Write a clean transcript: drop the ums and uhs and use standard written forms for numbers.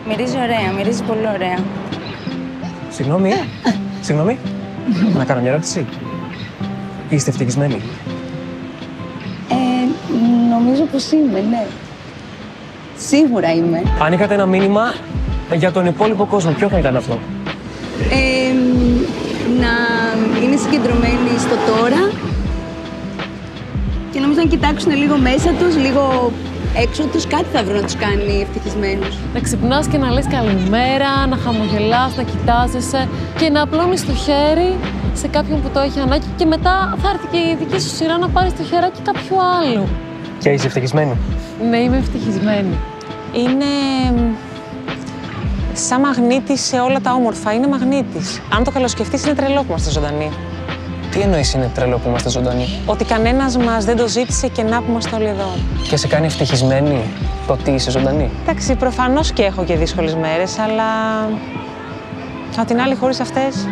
Μυρίζει ωραία, μυρίζει πολύ ωραία. Συγγνώμη. Να κάνω μια ερώτηση. Είστε ευτυχισμένοι? Νομίζω πως είμαι, ναι. Σίγουρα είμαι. Αν είχατε ένα μήνυμα για τον υπόλοιπο κόσμο, ποιο θα ήταν αυτό? Να είναι συγκεντρωμένοι στο τώρα και νομίζω να κοιτάξουν λίγο μέσα τους, λίγο έξω τους, κάτι θα βρουν να τους κάνει ευτυχισμένους. Να ξυπνάς και να λες καλημέρα, να χαμογελάς, να κοιτάζεσαι και να απλώνεις το χέρι σε κάποιον που το έχει ανάγκη και μετά θα έρθει και η δική σου σειρά να πάρεις το χεράκι κάποιου άλλου. Και είσαι ευτυχισμένη? Ναι, είμαι ευτυχισμένη. Είναι σαν μαγνήτης σε όλα τα όμορφα. Είναι μαγνήτης. Αν το καλοσκεφτείς, είναι τρελό που είμαστε ζωντανοί. Τι εννοείς είναι τρελό που είμαστε ζωντανοί? Ότι κανένας μας δεν το ζήτησε και να που είμαστε όλοι εδώ. Και σε κάνει ευτυχισμένη το ότι είσαι ζωντανή? Εντάξει, προφανώς και έχω και δύσκολες μέρες, αλλά απ' την άλλη, χωρίς αυτές,